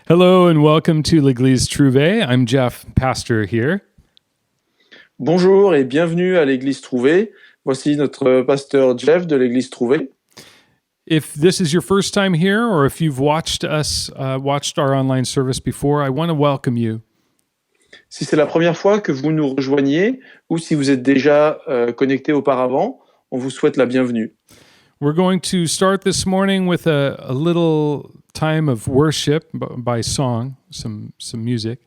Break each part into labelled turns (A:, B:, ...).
A: Hello and welcome to l'Église Trouvée. I'm Jeff, pastor here.
B: Bonjour et bienvenue à l'Église Trouvée. Voici notre pasteur Jeff de l'Église Trouvée.
A: If this is your first time here, or if you've watched our online service before, I want to welcome you.
B: Si c'est la première fois que vous nous rejoignez ou si vous êtes déjà connecté auparavant, on vous souhaite la bienvenue.
A: We're going to start this morning with a little time of worship by song, some music,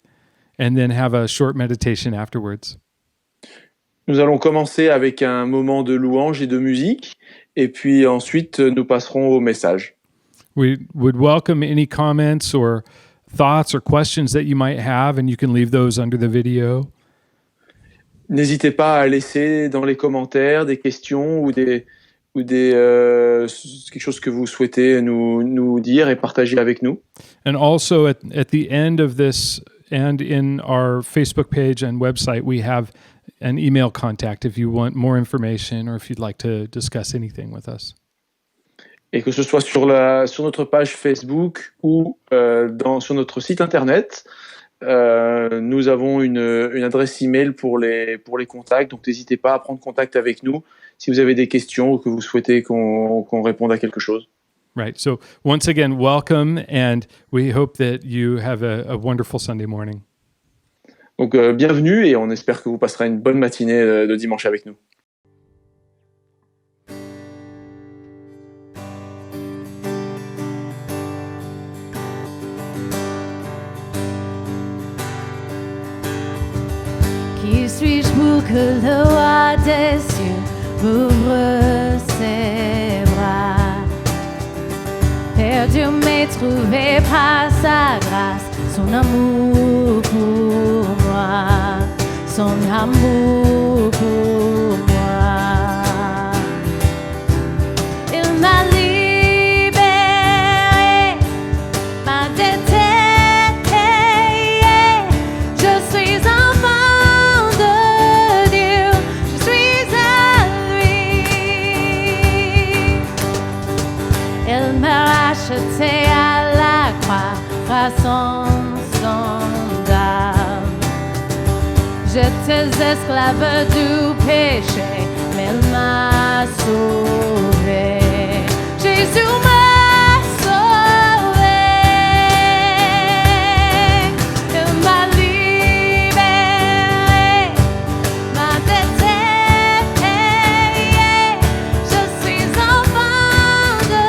A: and then have a short meditation afterwards.
B: Nous allons commencer avec un moment de louange et de musique, et puis ensuite nous passerons au message.
A: We would welcome any comments or thoughts or questions that you might have, and you can leave those under the video.
B: N'hésitez pas à laisser dans les commentaires des questions ou des quelque chose que vous souhaitez nous dire et partager avec nous.
A: And also at the end of this and in our Facebook page and website, we have an email contact if you want more information or if you'd like to discuss anything with us.
B: Et que ce soit sur notre page Facebook ou sur notre site internet, nous avons une adresse email pour les contacts, donc n'hésitez pas à prendre contact avec nous si vous avez des questions ou que vous souhaitez qu'on réponde à quelque chose.
A: Right. So once again, welcome, and we hope that you have a wonderful Sunday morning.
B: Donc bienvenue et on espère que vous passerez une bonne matinée de dimanche avec nous.
C: Qui suis-je pour que le roi des cieux m'ouvre ses bras? Perdu mais trouvé par sa grâce, son amour pour moi, son amour pour moi. Il m'a libéré, m'a détaillé, je suis enfant de Dieu, je suis à lui. Il m'a racheté à la croix par son âme. J'étais esclave du péché, mais il m'a sauvé. Jésus m'a sauvé. Il m'a libéré, m'a détaillé. Je suis enfant de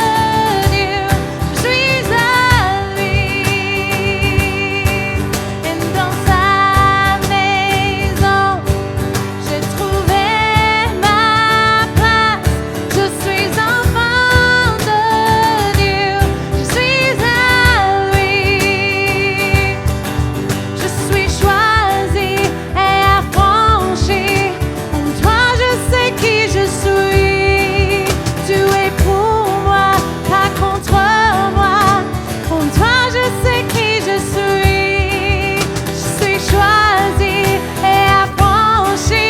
C: Dieu, je suis à lui. Et dans sa maison, j'ai trouvé ma place. Je suis enfant de Dieu, je suis à lui. Je suis choisi et affranchi. En toi, je sais qui je suis. Tu es pour moi, pas contre moi. En toi, je sais qui je suis. Je suis choisi et affranchi.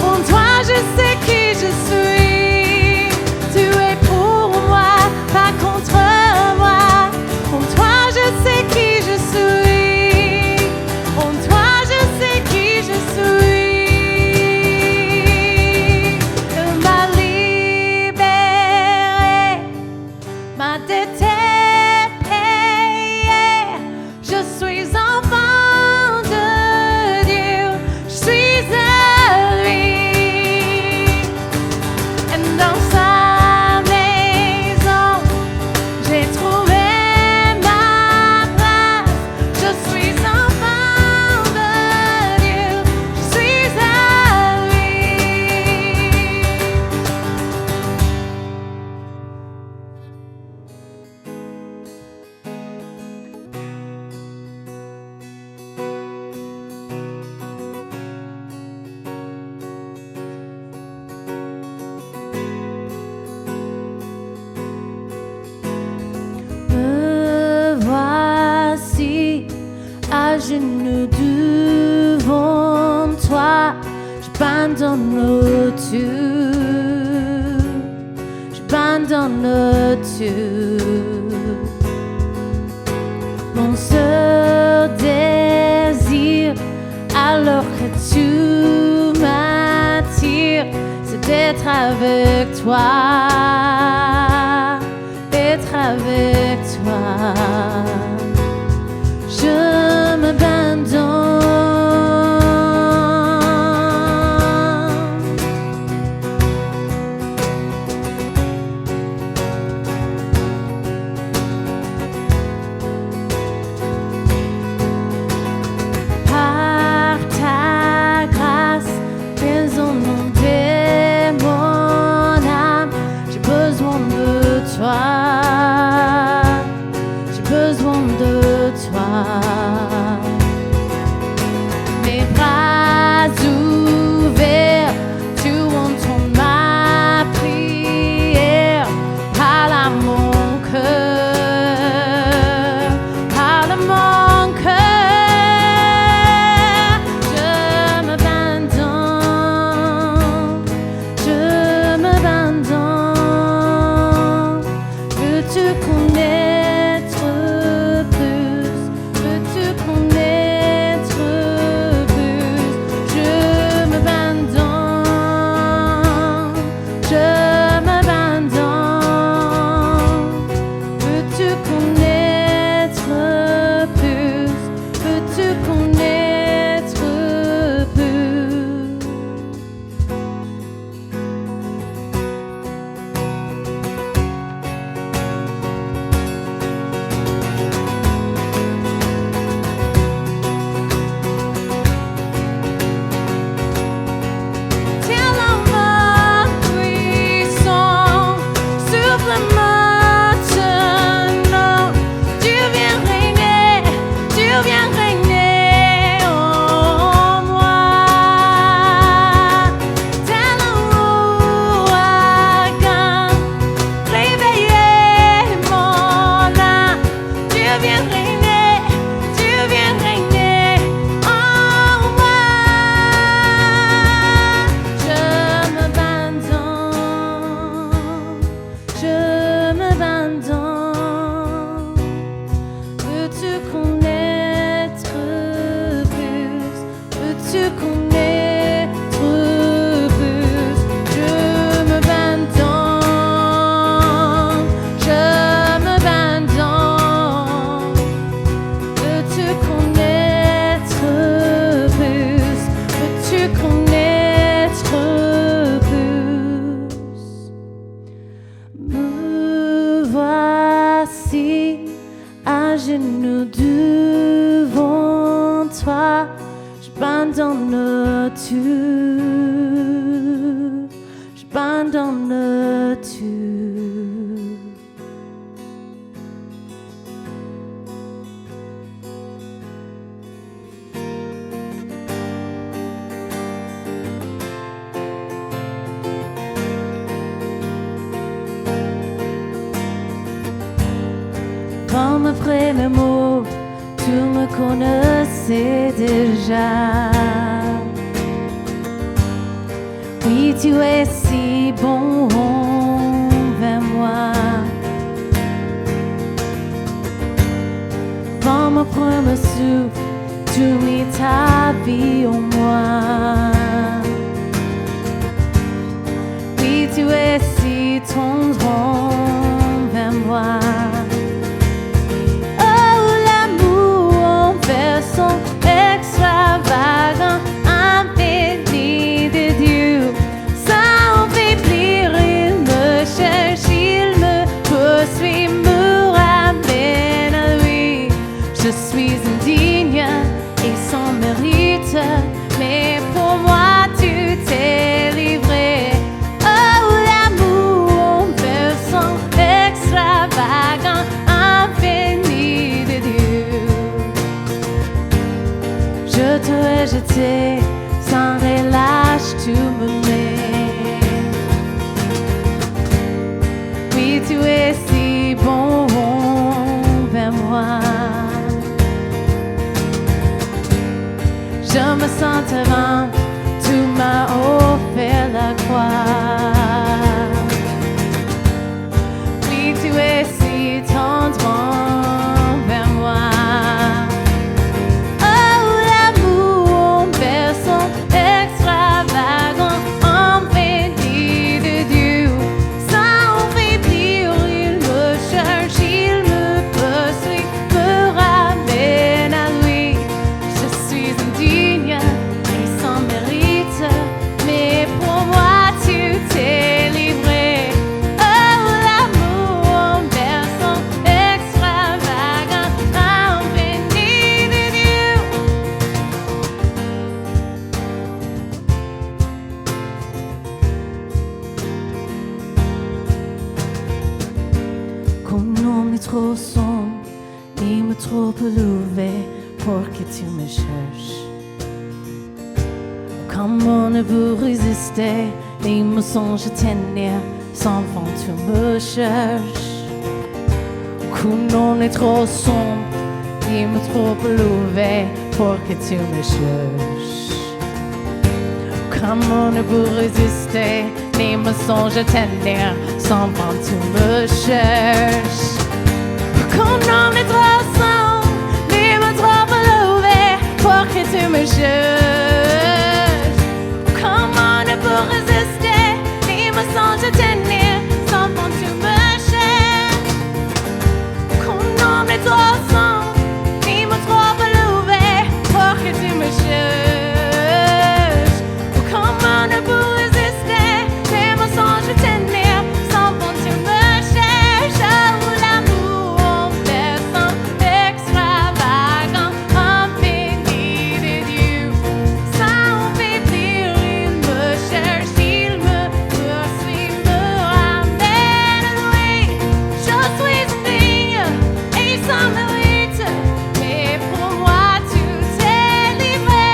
C: En toi, je sais qui je suis. Tu es pour moi, pas contre moi. En toi, je sais qui je suis. En toi, je sais qui je suis. Il m'a libéré, m'a détaillé. Je suis enfant de Dieu, je suis à lui. Et dans sa maison, j'ai trouvé ma place. Je suis enfant de Dieu, je suis à lui. Me voici à genoux devant toi, j'abandonne tout, j'abandonne tout. Mon seul tout m'attire, c'est d'être avec toi, être avec toi. Je m'abandonne. Par ta grâce, viens en inonder mon âme. J'ai besoin de toi. J'ai besoin de toi. Mes bras ouverts, tu entends ma prière. Parle à mon cœur, parle à mon cœur. Je m'abandonne. Veux-tu connaître plus? Veux-tu connaître plus? Je m'abandonne. Je m'abandonne. Veux-tu connaître plus? Veux-tu connaître plus? Tiens la main puissante, souffle maintenant. Tu viens régner en moi. Tel un ouragan, réveiller mon âme. Tu viens régner en moi. Je m'abandonne. Veux-tu connaître plus? Veux-tu connaître plus? Je m'abandonne. Veux-tu connaître plus? Veux-tu connaître plus? Me voici à genoux devant toi. J'abandonne tout. J'abandonne tout. Comme après mes mots, tu me connaissais déjà. Oui, tu es si bon envers moi. Comme après me souffle, tu mis ta vie en moi. Oui, tu es si tendre envers moi. Oh, l'amour envers son extravagant, infini de Dieu. Sans faiblir, il me cherche, il me poursuit, me ramène à lui. Je suis indigne et sans mérite, mais pour moi tu t'es livré. Oh, l'amour envers son extravagant, infini de Dieu. Je te ai jeté sans relâche, tu me mets. Oui, tu es si bon envers moi. Je me sens devant, tu m'as offert la croix. Oui, tu es si tendre envers moi. Oh, l'amour envers son trop sombre, ni me trop élevé pour que tu me cherches. Comment ne vous résister, ni me songe tenir sans vent tu me cherches. Qu'on est trop sombre, ni me trop élevé pour que tu me cherches. Comment ne vous résister, ni me songe tenir sans vent tu me cherches. Qu'on est trop sombre, ni me trop élevé pour que tu me cherches. Comment ne vous résister, ni me songe tenir sans vent tu me cherches. Qu'on est trop sombre, ni me trop élevé pour que tu me cherches. Comment ne vous résister, ni me songe tenir sans vent tu me cherches. Oh, l'amour descend extravagant, infini de Dieu. Sans faiblir, il me cherche, il me poursuit, me ramène à lui. Je suis digne et sans mérite, mais pour moi tout est livré.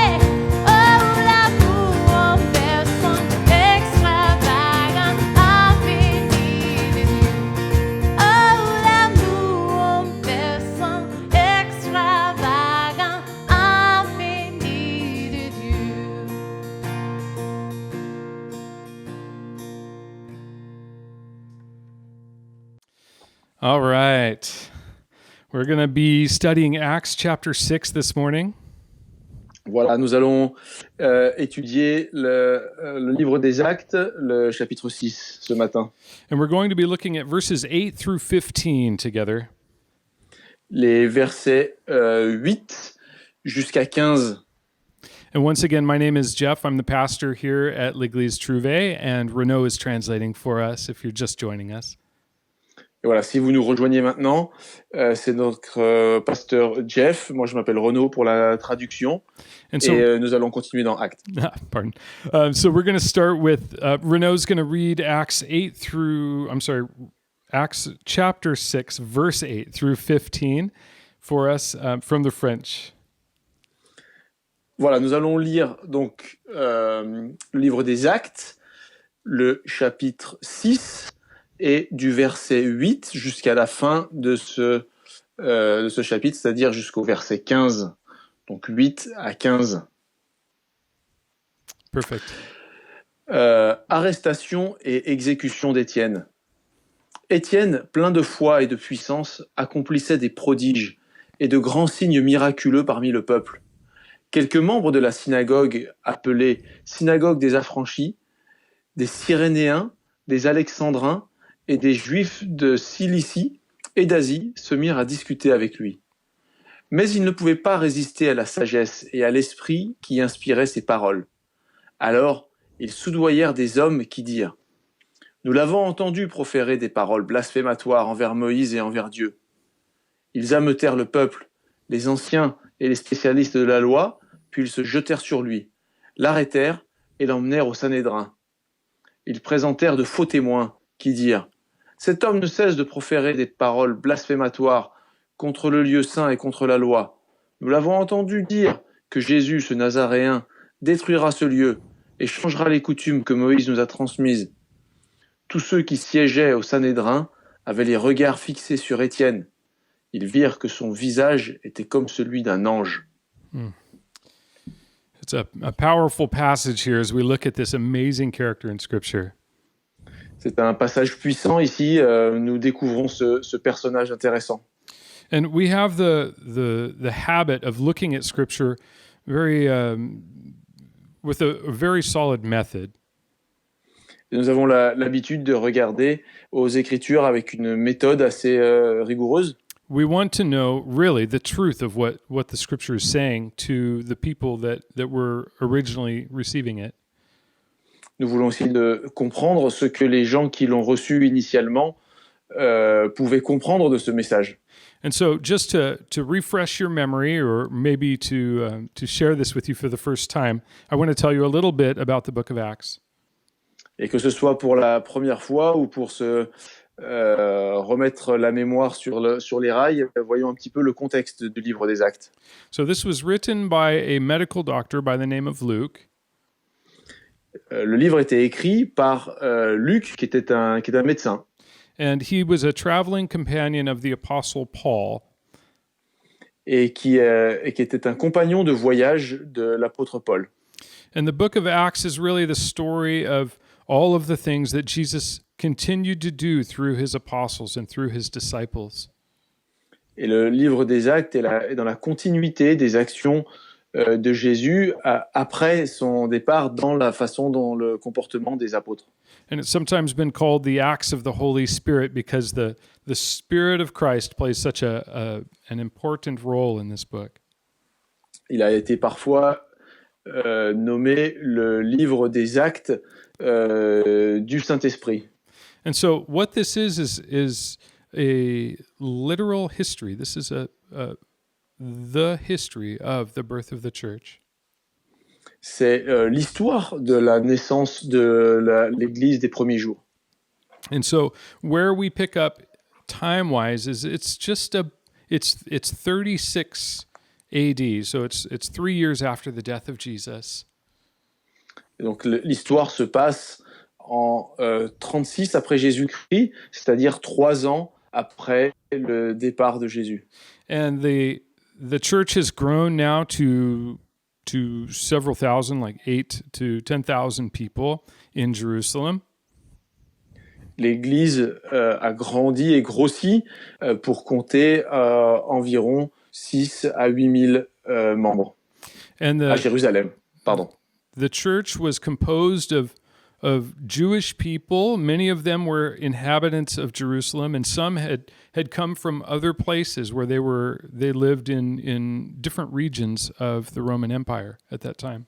C: Oh, l'amour descend extravagant, infini de Dieu. Oh, l'amour descend extravagant, infini de Dieu.
A: All right. We're going to be studying Acts chapter 6 this morning.
B: Voilà, nous allons étudier le livre des Actes, le chapitre 6, ce matin.
A: And we're going to be looking at verses 8 through 15 together.
B: Les versets 8 jusqu'à 15.
A: And once again, my name is Jeff. I'm the pastor here at L'Église Trouvé, and Renaud is translating for us if you're just joining us.
B: Et voilà, si vous nous rejoignez maintenant, c'est notre pasteur Jeff. Moi, je m'appelle Renaud pour la traduction.
A: And so,
B: Et nous allons continuer dans Actes.
A: pardon. So we're going to start with Renaud's going to read Acts chapter 6, verse 8 through 15 for us from the French.
B: Voilà, nous allons lire donc le livre des Actes, le chapitre 6, et du verset 8 jusqu'à la fin de ce chapitre, c'est-à-dire jusqu'au verset 15. Donc 8 à 15.
A: Perfect.
B: Arrestation et exécution d'Étienne. Étienne, plein de foi et de puissance, accomplissait des prodiges et de grands signes miraculeux parmi le peuple. Quelques membres de la synagogue, appelée synagogue des affranchis, des Cyrénéens, des Alexandrins et des Juifs de Cilicie et d'Asie, se mirent à discuter avec lui. Mais ils ne pouvaient pas résister à la sagesse et à l'esprit qui inspirait ses paroles. Alors, ils soudoyèrent des hommes qui dirent « Nous l'avons entendu proférer des paroles blasphématoires envers Moïse et envers Dieu. » Ils ameutèrent le peuple, les anciens et les spécialistes de la loi, puis ils se jetèrent sur lui, l'arrêtèrent et l'emmenèrent au Sanhédrin. Ils présentèrent de faux témoins qui dirent « Cet homme ne cesse de proférer des paroles blasphématoires contre le lieu saint et contre la loi. Nous l'avons entendu dire que Jésus, ce Nazaréen, détruira ce lieu et changera les coutumes que Moïse nous a transmises. » Tous ceux qui siégeaient au Sanhédrin avaient les regards fixés sur Étienne. Ils virent que son visage était comme celui d'un ange.
A: It's a powerful passage here as we look at this amazing character in Scripture.
B: C'est un passage puissant ici. Nous découvrons ce personnage intéressant.
A: And we have the habit of looking at Scripture very with a very solid method.
B: Et nous avons l'habitude de regarder aux Écritures avec une méthode assez rigoureuse.
A: We want to know really the truth of what the Scripture is saying to the people that were originally receiving it.
B: Nous voulons aussi de comprendre ce que les gens qui l'ont reçu initialement pouvaient comprendre de ce message.
A: And so, just to refresh your memory, or maybe to share this with you for the first time, I want to tell you a little bit about the book of Acts.
B: Et que ce soit pour la première fois ou pour se remettre la mémoire sur les rails, voyons un petit peu le contexte du livre des Actes.
A: So this was written by a medical doctor by the name of Luke.
B: Le livre était écrit par Luc, qui est un médecin,
A: And he was a traveling companion of the Apostle Paul.
B: et qui était un compagnon de voyage de l'apôtre Paul.
A: And the book of Acts is really the story of all of the things that Jesus continued to do through his apostles and through his disciples.
B: Et le livre des Actes est dans la continuité des actions de Jésus après son départ, dans la façon dont le comportement des apôtres.
A: And it's sometimes been called the Acts of the Holy Spirit because the Spirit of Christ plays such an important role in this book.
B: Il a été parfois nommé le livre des Actes du Saint-Esprit.
A: And so what this is a literal history. This is the history of the birth of the church.
B: C'est l'histoire de la naissance de l'Église des premiers jours.
A: And so where we pick up time-wise is it's 36 AD. So it's 3 years after the death of Jesus.
B: Et donc l'histoire se passe en 36 après Jésus-Christ, c'est-à-dire 3 ans après le départ de Jésus.
A: And the church has grown now to several thousand, like 8 to 10,000 people in Jerusalem.
B: L'Église a grandi et grossi pour compter environ 6 à 8 000 membres
A: And
B: à Jérusalem. Pardon.
A: the church was composed of Jewish people. Many of them were inhabitants of Jerusalem, and some had come from other places where they lived in different regions of the Roman Empire at that time.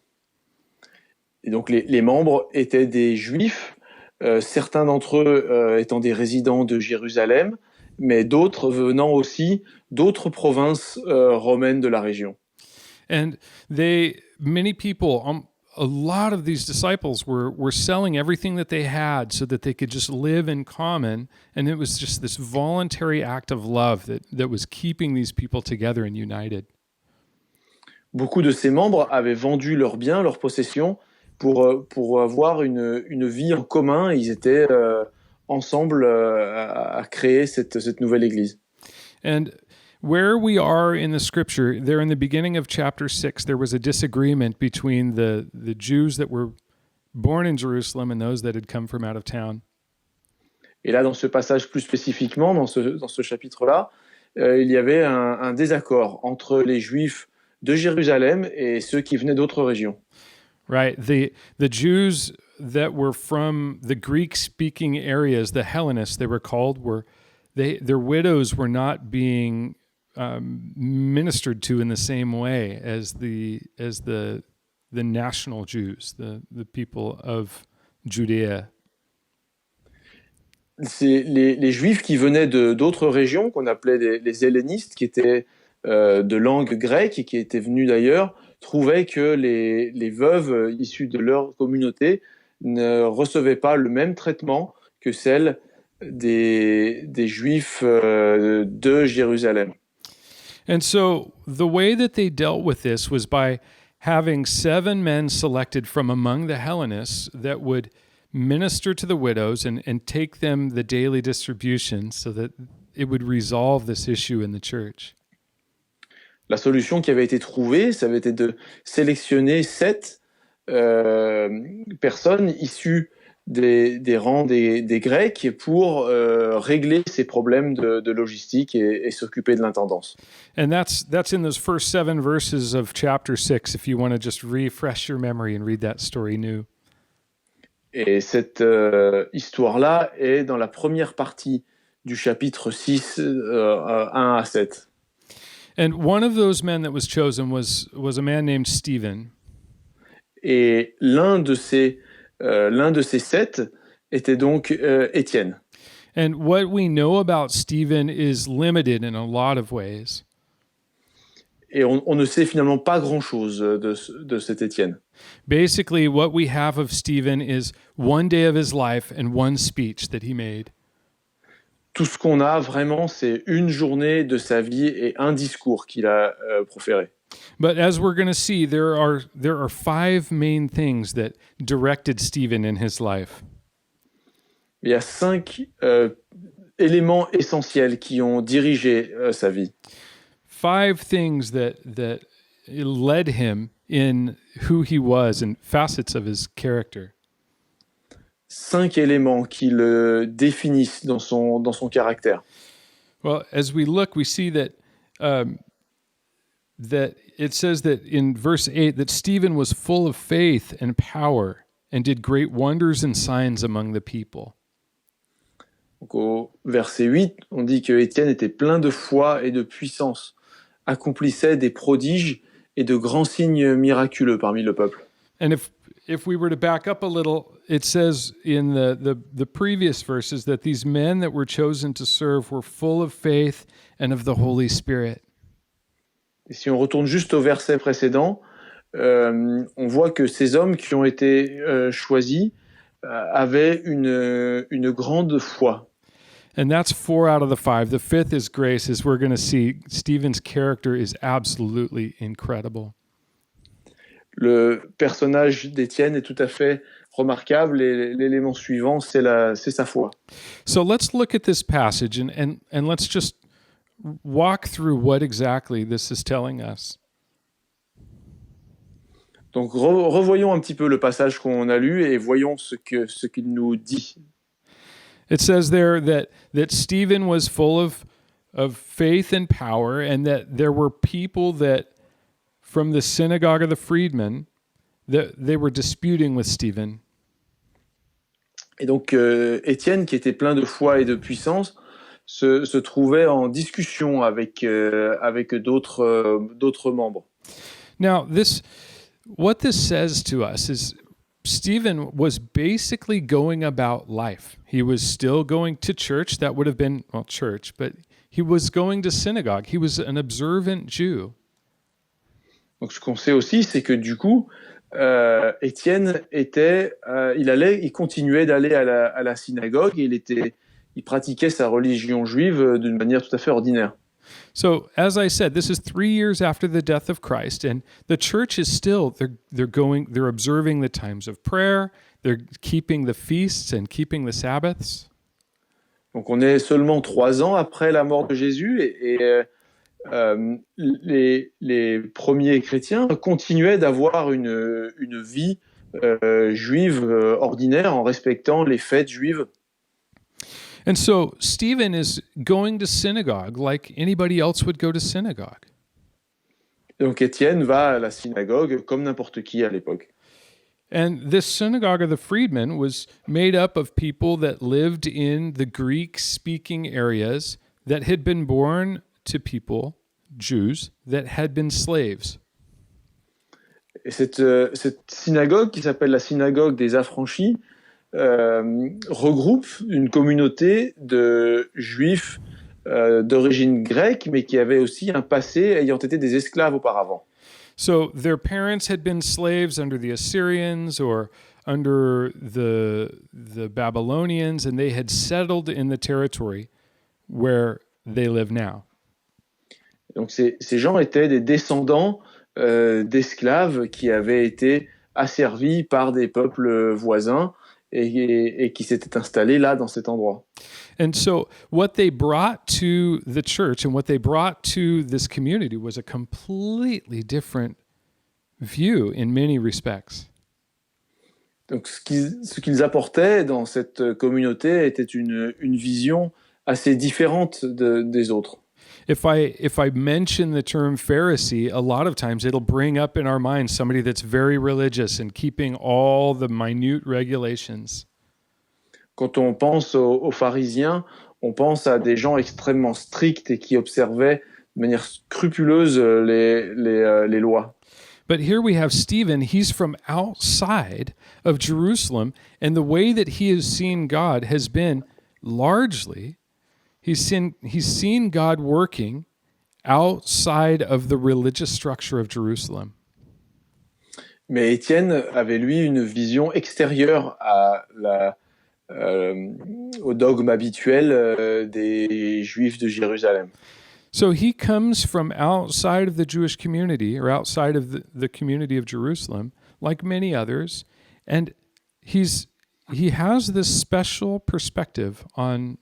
B: Et donc les membres étaient des Juifs, certains d'entre eux étant des résidents de Jérusalem, mais d'autres venant aussi d'autres provinces romaines de la région.
A: And many people, a lot of these disciples were selling everything that they had so that they could just live in common. And it was just this voluntary act of love that was keeping these people together and united.
B: Beaucoup de ces membres avaient vendu leurs biens, leurs possessions, pour avoir une vie en commun. Ils étaient ensemble à créer cette nouvelle église.
A: And where we are in the scripture, there in the beginning of chapter 6, there was a disagreement between the Jews that were born in Jerusalem and those that had come from out of town.
B: Et là, dans ce passage plus spécifiquement, dans ce chapitre-là, il y avait un désaccord entre les Juifs de Jérusalem et ceux qui venaient d'autres régions.
A: Right. The Jews that were from the Greek-speaking areas, the Hellenists they were called, their widows were not being ministered to in the same way as the national Jews, the people of Judea.
B: C'est les Juifs qui venaient d'autres régions, qu'on appelait les hellénistes, qui étaient de langue grecque et qui étaient venus d'ailleurs, trouvaient que les veuves issues de leur communauté ne recevaient pas le même traitement que celles des Juifs de Jérusalem.
A: And so the way that they dealt with this was by having 7 men selected from among the Hellenists that would minister to the widows and take them the daily distribution so that it would resolve this issue in the church.
B: La solution qui avait été trouvée, ça avait été de sélectionner 7 personnes issues des rangs des Grecs pour régler ces problèmes de logistique et s'occuper de l'intendance.
A: And that's in those first 7 verses of chapter 6, if you want to just refresh your memory and read that story new.
B: Et cette histoire-là est dans la première partie du chapitre 6, 1 à 7.
A: And one of those men that was chosen was a man named Stephen.
B: Et l'un de ces 7 était donc Étienne.
A: And what we know about Stephen is limited in a lot of ways.
B: Et on ne sait finalement pas grand-chose de cet Étienne.
A: Basically, what we have of Stephen is one day of his life and one speech that he made.
B: tout ce qu'on a vraiment, c'est une journée de sa vie et un discours qu'il a proféré.
A: But as we're going to see, there are five main things that directed Stephen in his life.
B: Il y a 5 éléments essentiels qui ont dirigé sa vie.
A: 5 things that led him in who he was and facets of his character.
B: 5 éléments qui le définissent dans son caractère.
A: Well, as we look, we see that that it says that in verse 8 that Stephen was full of faith and power and did great wonders and signs among the people.
B: Donc au verset 8, on dit que Étienne était plein de foi et de puissance, accomplissait des prodiges et de grands signes miraculeux parmi le peuple.
A: And if we were to back up a little, it says in the previous verses that these men that were chosen to serve were full of faith and of the Holy Spirit.
B: Et si on retourne juste au verset précédent, on voit que ces hommes qui ont été choisis avaient une grande foi.
A: And that's 4 out of the 5. The 5th is grace, as we're going to see. Stephen's character is absolutely incredible.
B: Le personnage d'Étienne est tout à fait remarquable et l'élément suivant, c'est sa foi.
A: So let's look at this passage and let's just walk through what exactly this is telling us.
B: Donc revoyons un petit peu le passage qu'on a lu et voyons ce qu'il nous dit.
A: It says there that Stephen was full of faith and power, and that there were people that from the synagogue of the freedmen that they were disputing with Stephen.
B: Et donc Étienne, qui était plein de foi et de puissance, se trouvait en discussion avec d'autres membres.
A: Now, what this says to us is Stephen was basically going about life. He was still going to church. That would have been, well, church, but he was going to synagogue. He was an observant Jew.
B: Donc ce qu'on sait aussi, c'est que du coup, Étienne il continuait d'aller à la synagogue et il pratiquait sa religion juive d'une manière tout à fait ordinaire.
A: So, as I said, this is 3 years after the death of Christ, and the church is still, they're observing the times of prayer, they're keeping the feasts and keeping the Sabbaths.
B: Donc on est seulement 3 ans après la mort de Jésus et les premiers chrétiens continuaient d'avoir une vie juive ordinaire en respectant les fêtes juives.
A: And so Stephen is going to synagogue like anybody else would go to synagogue.
B: Donc Étienne va à la synagogue comme n'importe qui à l'époque.
A: And this synagogue of the freedmen was made up of people that lived in the Greek-speaking areas that had been born to people, Jews, that had been slaves.
B: Et cette synagogue, qui s'appelle la synagogue des affranchis, regroupe une communauté de juifs d'origine grecque, mais qui avaient aussi un passé ayant été des esclaves auparavant.
A: So their parents had been slaves under the Assyrians or under the Babylonians, and they had settled in the territory where they live now.
B: Donc ces gens étaient des descendants d'esclaves qui avaient été asservis par des peuples voisins et qui s'étaient installés là dans cet endroit.
A: And so what they brought to the church and what they brought to this community was a completely different view in many respects.
B: Donc ce qu'ils apportaient dans cette communauté était une vision assez différente des autres.
A: If I mention the term Pharisee, a lot of times it'll bring up in our minds somebody that's very religious and keeping all the minute regulations.
B: Quand on pense aux pharisiens, on pense à des gens extrêmement stricts et qui observaient de manière scrupuleuse les lois.
A: But here we have Stephen. He's from outside of Jerusalem, and the way that he has seen God has been largely he's seen God working outside of the religious structure of Jerusalem.
B: Mais Étienne avait lui une vision extérieure à au dogme habituel des Juifs de Jérusalem.
A: So he comes from outside of the Jewish community or outside of the community of Jerusalem, like many others, and he has this special perspective on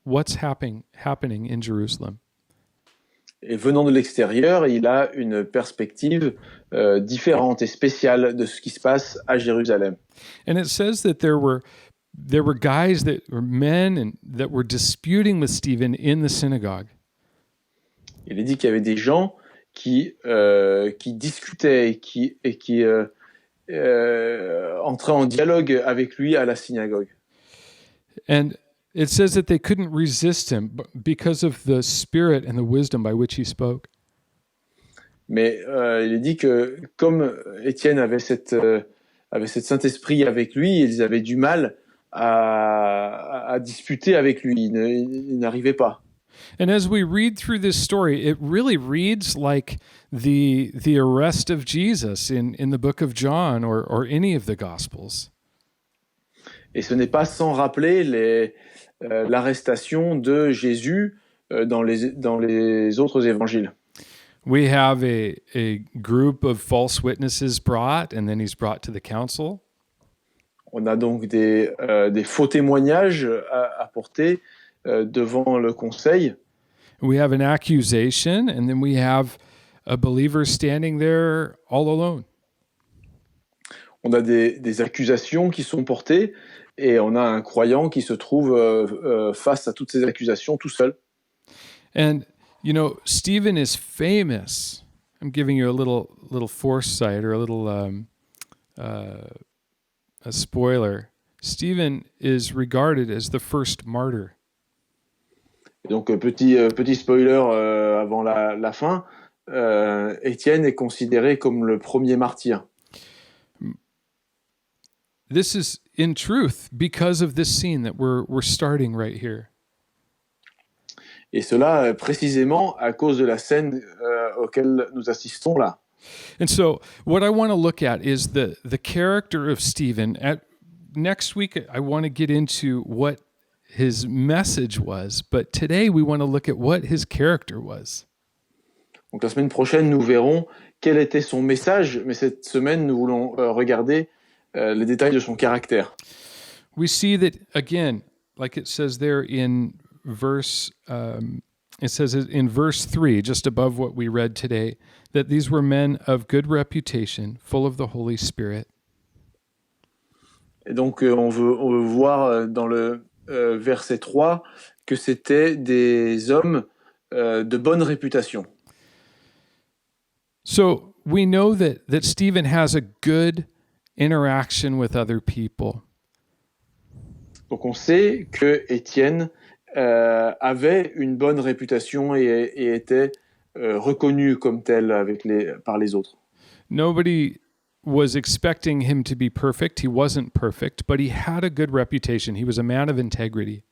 A: what's happening in Jerusalem.
B: Et venant de l'extérieur, il a une perspective différente et spéciale de ce qui se passe à Jérusalem.
A: And it says that there were guys that were men and that were disputing with Stephen in the synagogue.
B: Il est dit qu'il y avait des gens qui discutaient et qui entraient en dialogue avec lui à la synagogue.
A: And it says that they couldn't resist him because of the spirit and the wisdom by which he spoke.
B: Mais il est dit que comme Étienne avait cette Saint-Esprit avec lui, ils avaient du mal à disputer avec lui. Ils n'arrivaient pas.
A: And as we read through this story, it really reads like the arrest of Jesus in the book of John or any of the Gospels.
B: Et ce n'est pas sans rappeler l'arrestation de Jésus dans les autres évangiles.
A: We have a group of false witnesses brought, and then he's brought to the council.
B: On a donc des faux témoignages apportés devant le conseil.
A: We have an accusation, and then we have a believer standing there all alone.
B: On a des accusations qui sont portées et on a un croyant qui se trouve face à toutes ces accusations tout seul.
A: And you know, Stephen is famous. I'm giving you a little foresight or a little a spoiler. Stephen is regarded as the first martyr.
B: Et donc petit spoiler avant la fin, Étienne est considéré comme le premier martyr.
A: This is in truth because of this scene that we're starting right here.
B: Et cela précisément à cause de la scène auquel nous assistons là.
A: And so what I want to look at is the character of Stephen. Next week I want to get into what his message was, but today we want to look at what his character was.
B: Donc la semaine prochaine nous verrons quel était son message, mais cette semaine nous voulons regarder les détails de son caractère.
A: We see that again, like it says there in verse 3, just above what we read today, that these were men of good reputation, full of the Holy Spirit.
B: Et donc on veut voir dans le verset 3 que c'était des hommes de bonne réputation.
A: So we know that Stephen has a good interaction with other people.
B: Donc on sait que Étienne avait une bonne réputation et était reconnu comme tel par les autres.
A: Nobody was expecting him to be perfect. He wasn't perfect, but he had a good reputation. He was a man of integrity.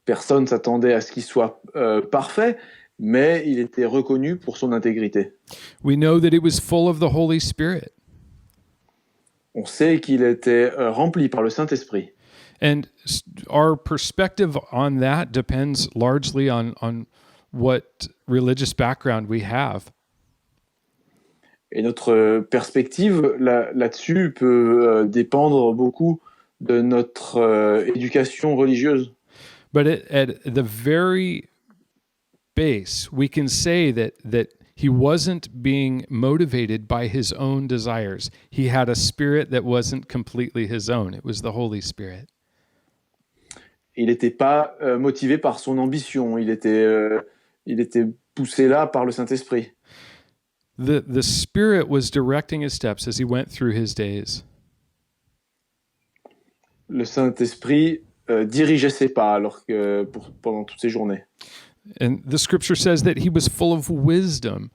B: Personne s'attendait à ce qu'il soit parfait, mais il était reconnu pour son intégrité.
A: We know that it was full of the Holy Spirit.
B: On sait qu'il était rempli par le Saint-Esprit.
A: And our perspective on that depends largely on what religious background we have.
B: Et notre perspective là-dessus peut dépendre beaucoup de notre éducation religieuse.
A: But at the very base, we can say that he wasn't being motivated by his own desires. He had a spirit that wasn't completely his own. It was the Holy Spirit.
B: Il n'était pas motivé par son ambition. Il était poussé là par le Saint-Esprit.
A: The Spirit was directing his steps as he went through his days.
B: Le Saint-Esprit dirigeait ses pas pendant toutes ces journées.
A: And the scripture says that he was full of wisdom.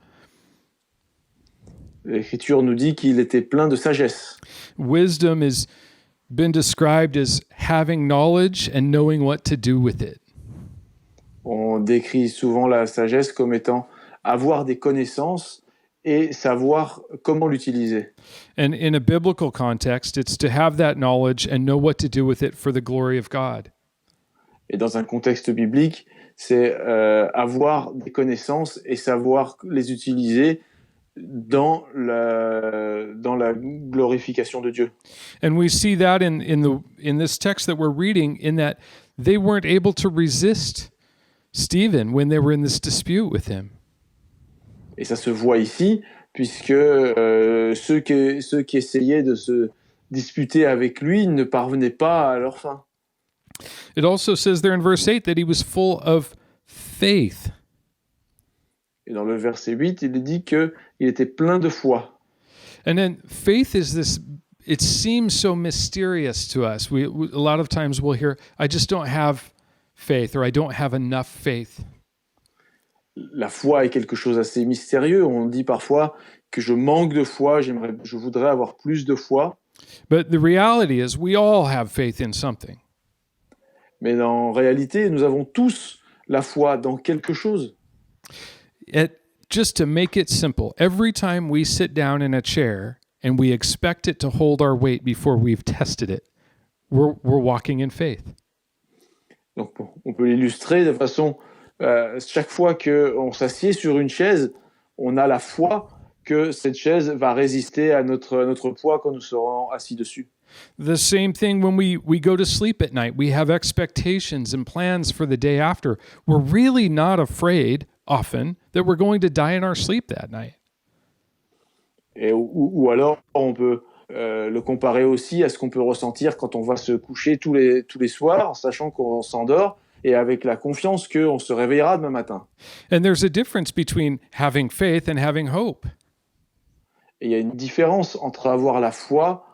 B: L'Écriture nous dit qu'il était plein de sagesse.
A: Wisdom has been described as having knowledge and knowing what to do with it.
B: On décrit souvent la sagesse comme étant avoir des connaissances et savoir comment l'utiliser.
A: And in a biblical context, it's to have that knowledge and know what to do with it for the glory of God.
B: Et dans un contexte biblique, c'est avoir des connaissances et savoir les utiliser dans la glorification de Dieu.
A: And we see that in this text that we're reading, in that they weren't able to resist Stephen when they were in this dispute with him.
B: Et ça se voit ici, puisque ceux qui essayaient de se disputer avec lui ne parvenaient pas à leur fin.
A: It also says there in verse 8 that he was full of faith.
B: Et dans le verset 8, il est dit qu'il était plein de foi.
A: And then faith is this, it seems so mysterious to us. A lot of times we'll hear, I just don't have faith, or I don't have enough faith.
B: La foi est quelque chose d'assez mystérieux. On dit parfois que je manque de foi, je voudrais avoir plus de foi.
A: But the reality is we all have faith in something.
B: Mais en réalité, nous avons tous la foi dans quelque chose.
A: Just to make it simple, every time we sit down in a chair and we expect it to hold our weight before we've tested it, we're walking in faith.
B: Donc, on peut l'illustrer de façon, chaque fois qu'on s'assied sur une chaise, on a la foi que cette chaise va résister à notre poids quand nous serons assis dessus.
A: The same thing when we go to sleep at night. We have expectations and plans for the day after. We're really not afraid often that we're going to die in our sleep that night.
B: Et, ou alors, on peut le comparer aussi à ce qu'on peut ressentir quand on va se coucher tous les soirs, sachant qu'on s'endort et avec la confiance qu'on se réveillera demain matin.
A: And there's a difference between having faith and having hope.
B: Et il y a une différence entre avoir la foi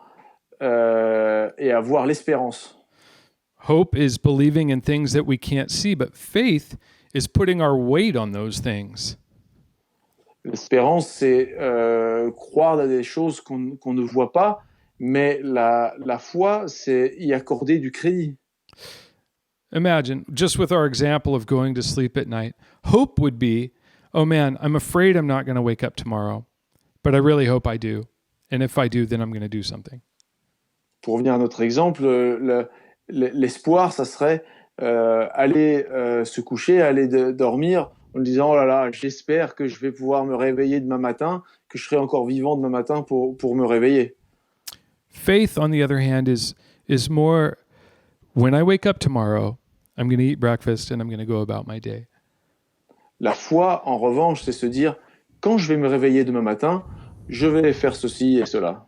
B: et avoir l'espérance.
A: Hope is believing in things that we can't see, but faith is putting our weight on those things.
B: L'espérance, c'est croire à des choses qu'on ne voit pas, mais la foi, c'est y accorder du crédit.
A: Imagine, just with our example of going to sleep at night, hope would be, oh man, I'm afraid I'm not going to wake up tomorrow, but I really hope I do. And if I do, then I'm going to do something.
B: Pour revenir à notre exemple, l'espoir, ça serait aller se coucher, aller dormir en disant « Oh là là, j'espère que je vais pouvoir me réveiller demain matin, que je serai encore vivant demain matin pour me réveiller. »
A: Faith, on the other hand, is more, when I wake up tomorrow, I'm going to eat breakfast and I'm going to go about my day.
B: La foi, en revanche, c'est se dire « Quand je vais me réveiller demain matin, je vais faire ceci et cela. »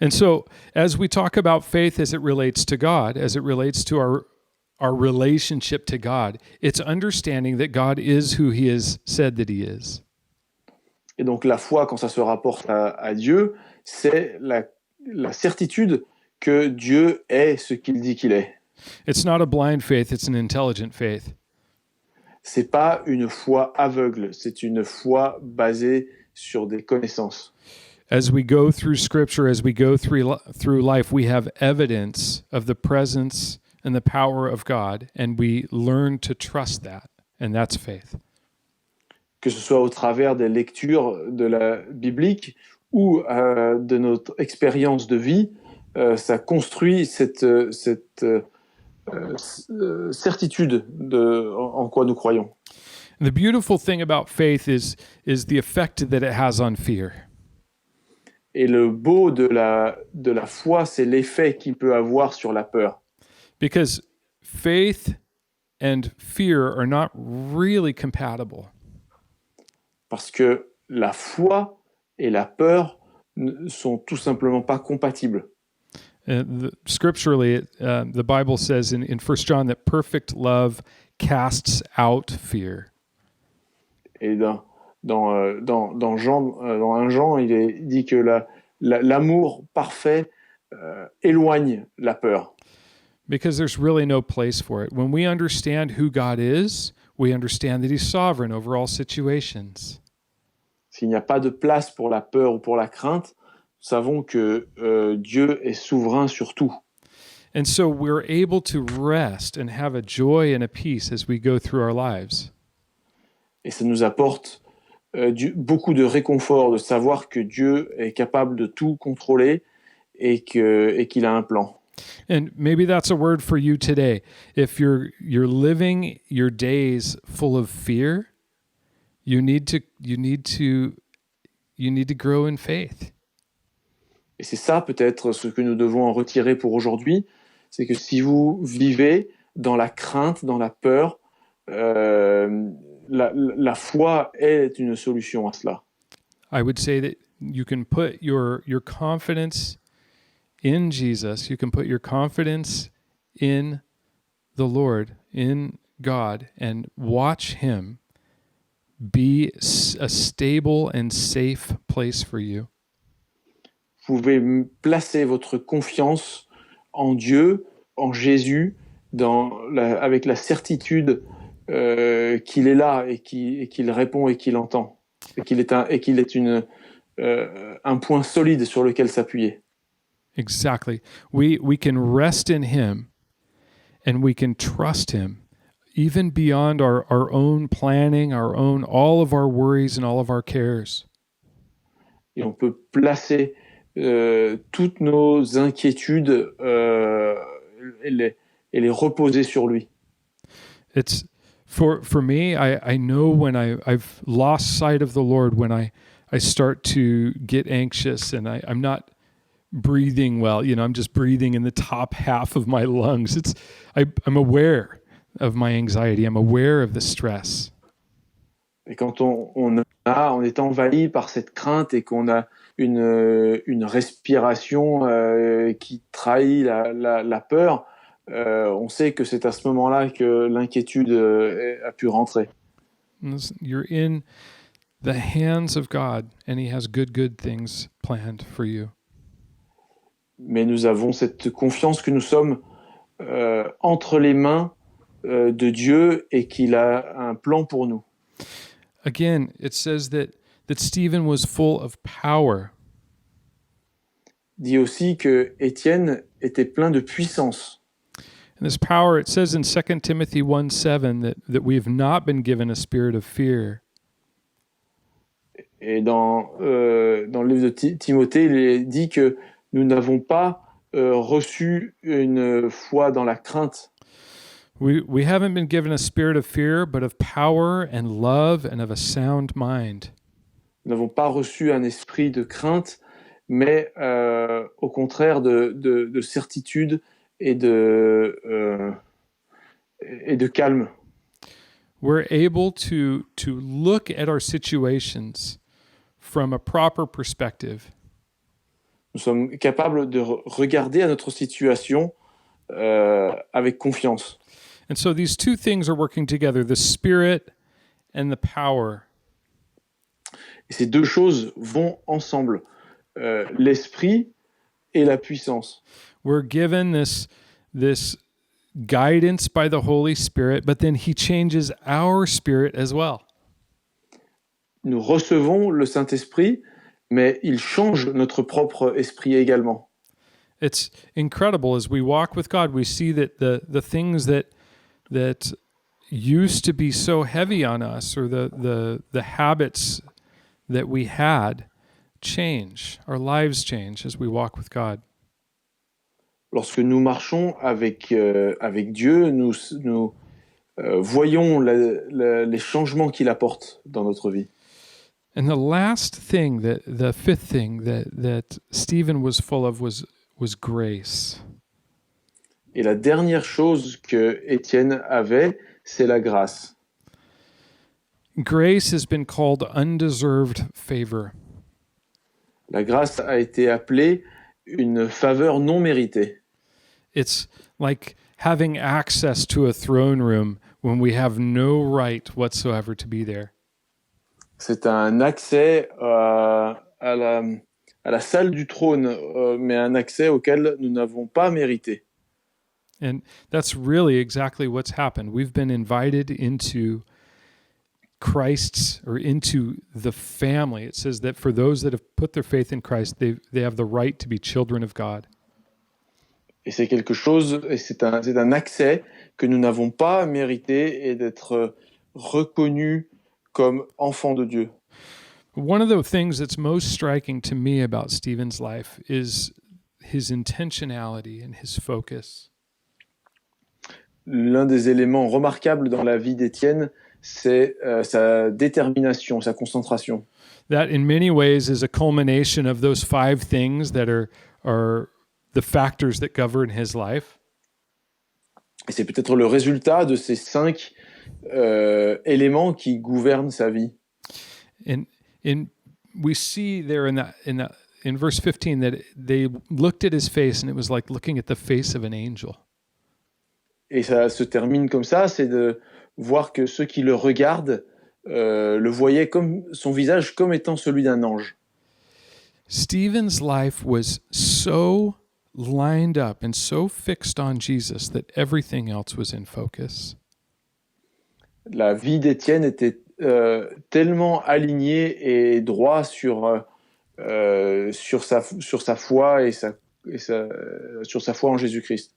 A: And so, as we talk about faith as it relates to God, as it relates to our relationship to God, it's understanding that God is who He has said that He is.
B: Et donc la foi, quand ça se rapporte à Dieu, c'est la certitude que Dieu est ce qu'il dit qu'il est.
A: It's not a blind faith, it's an intelligent faith.
B: C'est pas une foi aveugle, c'est une foi basée sur des connaissances.
A: As we go through Scripture, as we go through life, we have evidence of the presence and the power of God, and we learn to trust that, and that's faith.
B: Que ce soit au travers des lectures de la biblique ou de notre expérience de vie, ça construit cette certitude en quoi nous croyons.
A: The beautiful thing about faith is the effect that it has on fear.
B: Et le beau de la foi, c'est l'effet qu'il peut avoir sur la peur.
A: Because faith and fear are not really compatible.
B: Parce que la foi et la peur ne sont tout simplement pas compatibles.
A: Scripturally, the Bible says in 1 John that perfect love casts out fear.
B: Et dans 1 Jean, il est dit que l'amour parfait éloigne la peur.
A: Because there's really no place for it. When we understand who God is, we understand that He's sovereign over all situations.
B: S'il n'y a pas de place pour la peur ou pour la crainte, nous savons que Dieu est souverain sur tout.
A: And so we're able to rest and have a joy and a peace as we go through our lives.
B: Et ça nous apporte beaucoup de réconfort de savoir que Dieu est capable de tout contrôler et qu'il a un plan.
A: And maybe that's a word for you today. If you're living your days full of fear, you need to grow in faith.
B: Et c'est ça peut-être ce que nous devons en retirer pour aujourd'hui, c'est que si vous vivez dans la crainte, dans la peur, la foi est une solution à cela.
A: I would say that you can put your confidence in Jesus. You can put your confidence in the Lord, in God, and watch Him be a stable and safe place for you.
B: Vous pouvez placer votre confiance en Dieu, en Jésus, avec la certitude qu'il est là et qu'il répond et qu'il entend, et qu'il est un point solide sur lequel s'appuyer.
A: Exactly. We can rest in Him and we can trust Him even beyond our own planning, all of our worries and all of our cares.
B: Et on peut placer toutes nos inquiétudes et les reposer sur lui.
A: It's for me, I know when I've lost sight of the Lord, when I start to get anxious and I'm not breathing well, I'm just breathing in the top half of my lungs. I'm aware of my anxiety. I'm aware of the stress.
B: Et quand on est envahi par cette crainte et qu'on a une respiration qui trahit la peur, on sait que c'est à ce moment-là que l'inquiétude a pu rentrer.
A: You're in the hands of God and He has good things planned for you.
B: Mais nous avons cette confiance que nous sommes entre les mains de Dieu et qu'il a un plan pour nous.
A: Again, it says that Stephen was full of power.
B: Dit aussi que Étienne était plein de puissance.
A: And this power, it says in 2 Timothy 1:7 that we have not been given a spirit of fear.
B: Et dans le livre de Timothée, il est dit que nous n'avons pas reçu une foi dans la crainte.
A: We haven't been given a spirit of fear, but of power and love and of a sound mind.
B: Nous n'avons pas reçu un esprit de crainte, mais au contraire de certitude et de calme.
A: We're able to look at our situations from a proper perspective.
B: Nous sommes capables de regarder à notre situation avec confiance.
A: And so these two things are working together, the spirit and the power.
B: Et ces deux choses vont ensemble, l'esprit et la puissance.
A: We're given this guidance by the Holy Spirit, but then He changes our spirit as well.
B: Nous recevons le Saint-Esprit, mais il change notre propre esprit également.
A: It's incredible as we walk with God, we see that the things that used to be so heavy on us, or the habits that we had, change. Our lives change as we walk with God.
B: Lorsque nous marchons avec Dieu, nous voyons les changements qu'il apporte dans notre vie.
A: And the last thing, the fifth thing that Stephen was full of was grace.
B: Et la dernière chose que Étienne avait, c'est la grâce.
A: Grace has been called undeserved favor.
B: La grâce a été appelée une faveur non méritée.
A: It's like having access to a throne room when we have no right whatsoever to be there.
B: C'est un accès à la salle du trône, mais un accès auquel nous n'avons pas mérité.
A: And that's really exactly what's happened. We've been invited into Christ's, or into the family. It says that for those that have put their faith in Christ, they have the right to be children of God.
B: Et c'est quelque chose, et c'est un accès que nous n'avons pas mérité, et d'être reconnus comme enfants de Dieu.
A: One of the things that's most striking to me about Stephen's life is his intentionality and his focus.
B: L'un des éléments remarquables dans la vie d'Étienne, c'est sa détermination, sa concentration.
A: That in many ways is a culmination of those 5 things that are the factors that govern his life.
B: Et c'est peut-être le résultat de ces 5 éléments qui gouvernent sa vie.
A: And we see there in verse 15 that they looked at his face and it was like looking at the face of an angel.
B: Et ça se termine comme ça, c'est de voir que ceux qui le regardent le voyaient comme son visage comme étant celui d'un ange.
A: Stephen's life was so lined up and so fixed on Jesus that everything else was in focus.
B: La vie d'Étienne était tellement alignée et droit sur sa foi et sur sa foi en Jésus-Christ.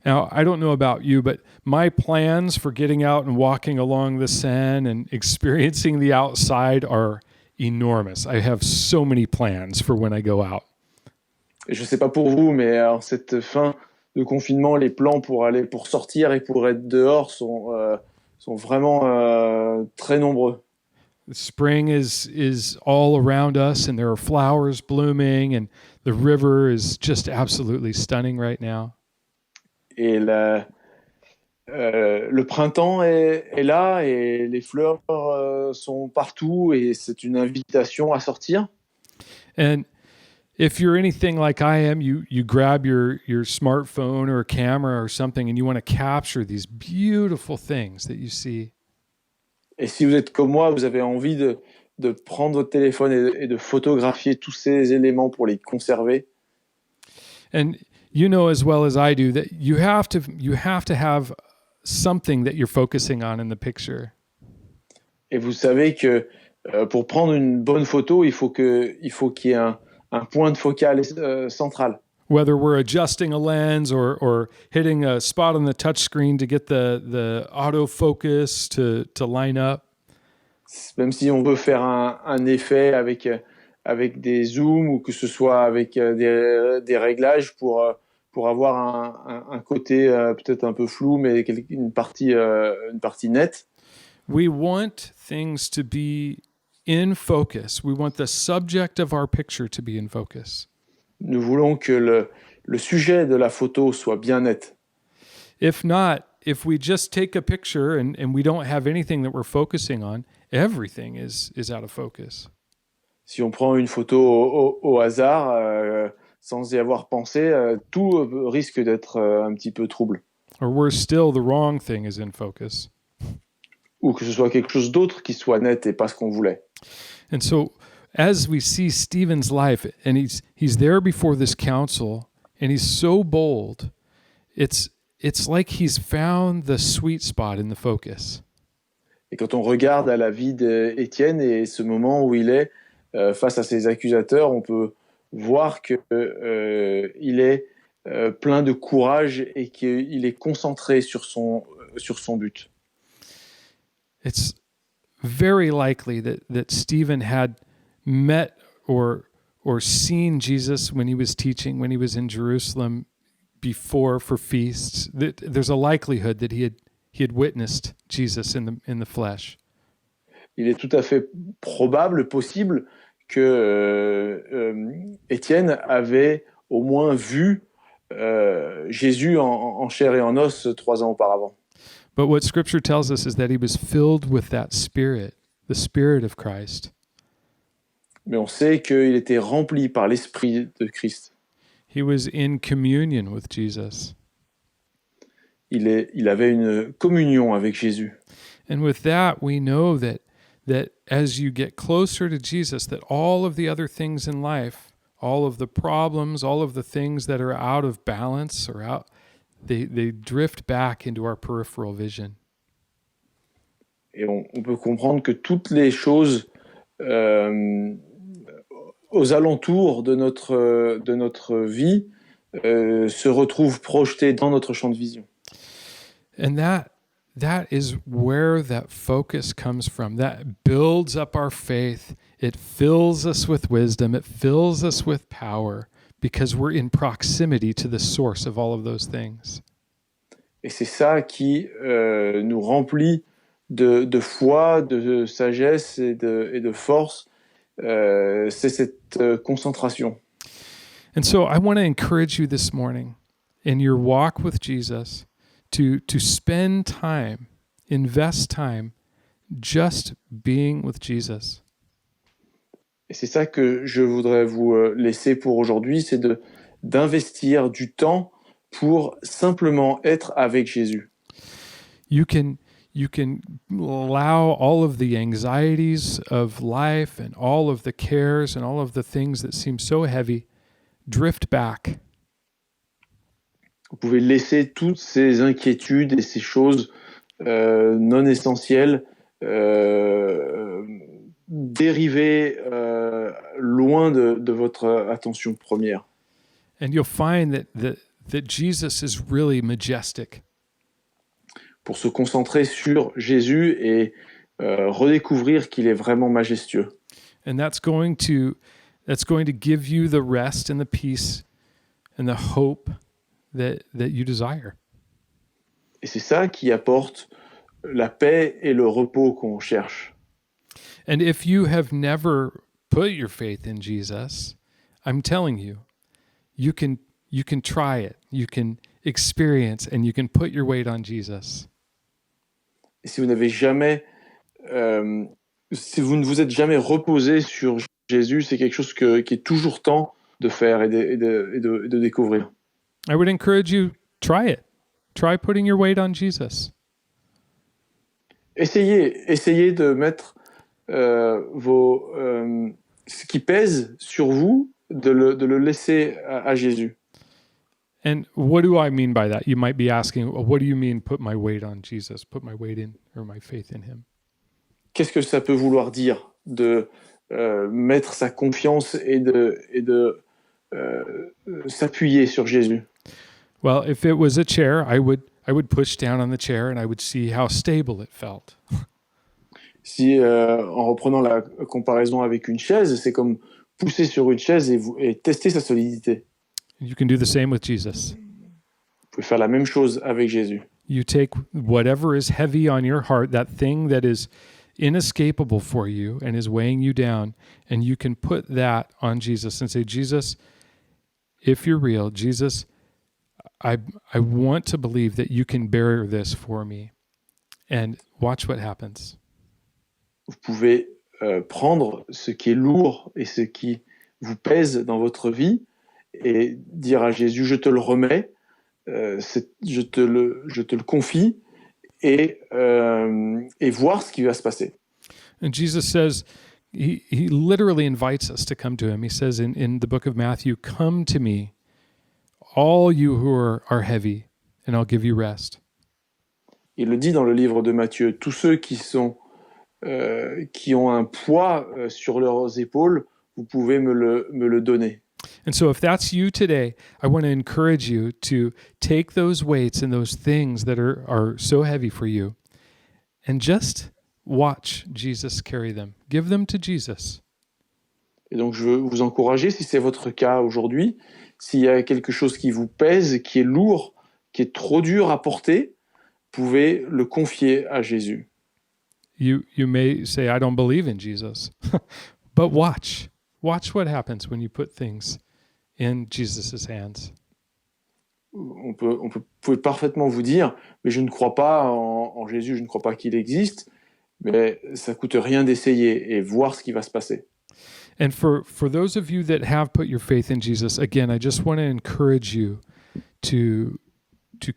A: Now, I don't know about you, but my plans for getting out and walking along the Seine and experiencing the outside are enormous. I have so many plans for when I go out.
B: Et je ne sais pas pour vous, mais en cette fin de confinement, les plans pour sortir et pour être dehors sont vraiment très nombreux.
A: Spring is all around us, and there are flowers blooming, and the river is just absolutely stunning right now.
B: Et le printemps est là et les fleurs sont partout et c'est une invitation à sortir.
A: And if you're anything like I am, you grab your smartphone or a camera or something and you want to capture these beautiful things that you see.
B: Et si vous êtes comme moi, vous avez envie de prendre votre téléphone et de photographier tous ces éléments pour les conserver.
A: And you know as well as I do that you have to have something that you're focusing on in the picture.
B: Et vous savez que pour prendre une bonne photo, il faut qu'il y ait un point de focale central.
A: Whether we're adjusting a lens or hitting a spot on the touch screen to get the autofocus to line up.
B: Même si on veut faire un effet avec des zooms ou que ce soit avec des réglages pour avoir un côté peut-être un peu flou, mais une partie nette.
A: We want things to be in focus. We want the subject of our picture to be in focus.
B: Nous voulons que le sujet de la photo soit bien net.
A: If not, if we just take a picture and we don't have anything that we're focusing on, everything is out of focus.
B: Si on prend une photo au hasard, sans y avoir pensé, tout risque d'être un petit peu trouble.
A: Or worse still, the wrong thing is in focus.
B: Ou que ce soit quelque chose d'autre qui soit net et pas ce qu'on voulait.
A: And so, as we see Stephen's life, and he's there before this council, and he's so bold, it's like he's found the sweet spot in the focus.
B: Et quand on regarde à la vie d'Étienne et ce moment où il est face à ses accusateurs, on peut voir que il est plein de courage et qu'il est concentré sur son but.
A: It's very likely that Stephen had met or seen Jesus when he was teaching, when he was in Jerusalem before for feasts. There's a likelihood that he had witnessed Jesus in the flesh.
B: Il est tout à fait probable, possible, que Étienne avait au moins vu Jésus en chair et en os 3 ans auparavant.
A: But what Scripture tells us is that he was filled with that Spirit, the Spirit of Christ.
B: Mais on sait qu'il était rempli par l'Esprit de Christ.
A: He was in communion with Jesus.
B: Il avait une communion avec Jésus.
A: And with that, we know that as you get closer to Jesus, that all of the other things in life, all of the problems, all of the things that are out of balance or out, they drift back into our peripheral vision.
B: Et on peut comprendre que toutes les choses aux alentours de notre vie se retrouvent projetées dans notre champ de vision.
A: And that is where that focus comes from. That builds up our faith. It fills us with wisdom. It fills us with power because we're in proximity to the source of all of those things.
B: Et c'est ça qui nous remplit de foi, de sagesse et de force. C'est cette concentration.
A: And so I want to encourage you this morning in your walk with Jesus to spend time, invest time just being with Jesus.
B: Et c'est ça que je voudrais vous laisser pour aujourd'hui, c'est d'investir du temps pour simplement être avec Jésus.
A: You can allow all of the anxieties of life and all of the cares and all of the things that seem so heavy drift back.
B: Vous pouvez laisser toutes ces inquiétudes et ces choses non essentielles dériver loin de votre attention première.
A: And you'll find that Jesus is really majestic.
B: Pour se concentrer sur Jésus et redécouvrir qu'il est vraiment majestueux.
A: And that's going to give you the rest and the peace and the hope that you desire.
B: Et c'est ça qui apporte la paix et le repos qu'on cherche.
A: And if you have never put your faith in Jesus, I'm telling you, you can try it. You can experience and you can put your weight on Jesus.
B: Et si vous n'avez jamais, si vous ne vous êtes jamais reposé sur Jésus, c'est quelque chose qui est toujours temps de faire et de découvrir.
A: I would encourage you, try it. Try putting your weight on Jesus.
B: Essayez de mettre ce qui pèse sur vous, de le laisser à Jésus.
A: And what do I mean by that? You might be asking, well, what do you mean put my weight on Jesus, put my weight in or my faith in him?
B: Qu'est-ce que ça peut vouloir dire de mettre sa confiance et de s'appuyer sur Jésus?
A: Well, if it was a chair, I would push down on the chair and I would see how stable it felt.
B: Si, en reprenant la comparaison avec une chaise, c'est comme pousser sur une chaise et tester sa solidité.
A: You can do the same with Jesus.
B: Vous pouvez faire la même chose avec Jésus.
A: You take whatever is heavy on your heart, that thing that is inescapable for you and is weighing you down, and you can put that on Jesus and say, Jesus, if you're real, Jesus, I want to believe that you can bear this for me. And watch what happens.
B: Vous pouvez prendre ce qui est lourd et ce qui vous pèse dans votre vie et dire à Jésus, je te le remets, je te le confie et voir ce qui va se passer.
A: And Jesus says, he literally invites us to come to him. He says in the book of Matthew, come to me, all you who are heavy, and I'll give you rest.
B: Il le dit dans le livre de Matthieu, tous ceux qui ont un poids sur leurs épaules, vous pouvez me le donner.
A: And so if that's you today, I want to encourage you to take those weights and those things that are so heavy for you and just watch Jesus carry them. Give them to Jesus.
B: Et donc je veux vous encourager, si c'est votre cas aujourd'hui, s'il y a quelque chose qui vous pèse, qui est lourd, qui est trop dur à porter, vous pouvez le confier à Jésus.
A: You may say, I don't believe in Jesus. But watch what happens when you put things in Jesus' hands.
B: Vous pouvez parfaitement vous dire, mais je ne crois pas en Jésus, je ne crois pas qu'il existe, mais ça coûte rien d'essayer et voir ce qui va se passer.
A: And for those of you that have put your faith in Jesus, again, I just want to encourage you to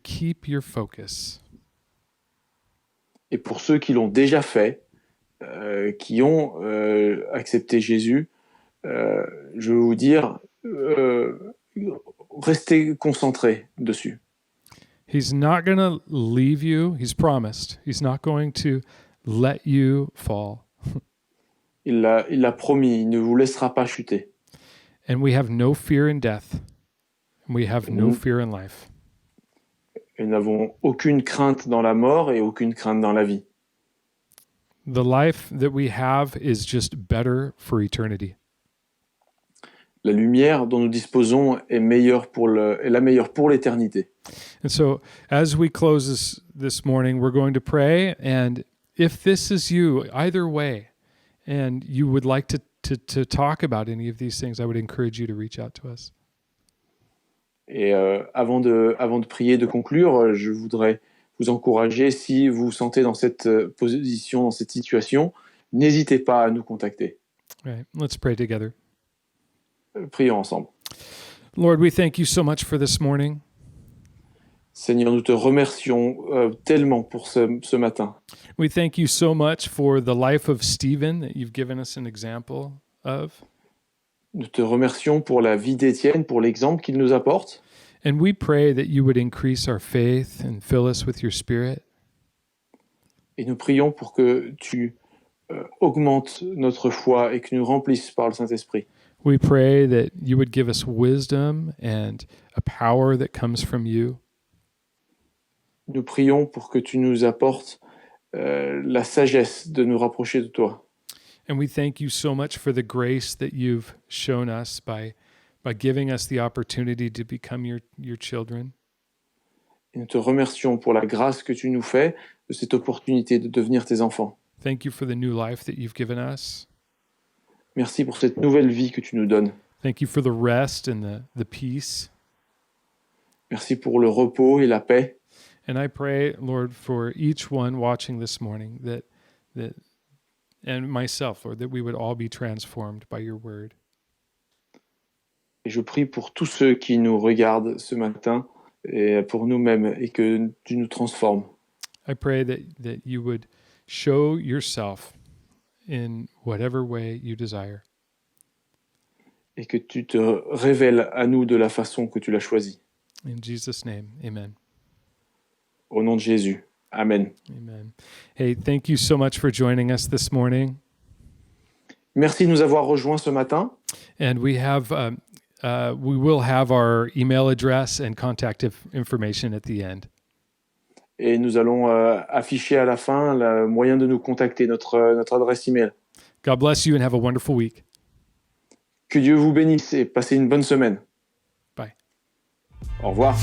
A: keep your focus.
B: Et pour ceux qui l'ont déjà fait, qui ont accepté Jésus, je veux vous dire, restez concentrés dessus.
A: He's not going to leave you. He's promised. He's not going to let you fall.
B: Il l'a promis, il ne vous laissera pas chuter.
A: And we have no fear in death. And we have no fear in life.
B: Et nous n'avons aucune crainte dans la mort et aucune crainte dans la vie.
A: The life that we have is just better for eternity.
B: La lumière dont nous disposons est la meilleure pour l'éternité.
A: And so, as we close this morning, we're going to pray. And if this is you, either way, and you would like to talk about any of these things, I would encourage you to reach out to us.
B: Et avant de prier, de conclure, je voudrais vous encourager, si vous vous sentez dans cette position, dans cette situation, n'hésitez pas à nous contacter.
A: All right, let's pray together.
B: Prions ensemble.
A: Lord, we thank you so much for this morning.
B: Seigneur, nous te remercions tellement pour ce matin.
A: We thank you so much for the life of Stephen that you've given us an example of.
B: Nous te remercions pour la vie d'Étienne, pour l'exemple qu'il nous apporte.
A: And we pray that you would increase our faith and fill us with your Spirit.
B: Et nous prions pour que tu augmentes notre foi et que nous remplisses par le Saint-Esprit.
A: We pray that you would give us wisdom and a power that comes from you.
B: Nous prions pour que tu nous apportes la sagesse de nous rapprocher de toi.
A: And we thank you so much for the grace that you've shown us by giving us the opportunity to become your children.
B: Et nous te remercions pour la grâce que tu nous fais de cette opportunité de devenir tes enfants.
A: Thank you for the new life that you've given us.
B: Merci pour cette nouvelle vie que tu nous donnes.
A: Thank you for the rest and the peace.
B: Merci pour le repos et la paix.
A: And I pray, Lord, for each one watching this morning that and myself, Lord, that we would all be transformed by your word.
B: Et je prie pour tous ceux qui nous regardent ce matin et pour nous-mêmes et que tu nous transformes.
A: I pray that you would show yourself in whatever way you desire.
B: Et que tu te révèles à nous de la façon que tu l'as choisi.
A: In Jesus' name, amen.
B: Au nom de Jésus. Amen.
A: Amen. Hey, thank you so much for joining us this morning.
B: Merci de nous avoir rejoints ce matin.
A: And we will have our email address and contact information at the end.
B: Et nous allons afficher à la fin le moyen de nous contacter, notre adresse email.
A: God bless you and have a wonderful week.
B: Que Dieu vous bénisse et passez une bonne semaine.
A: Bye.
B: Au revoir.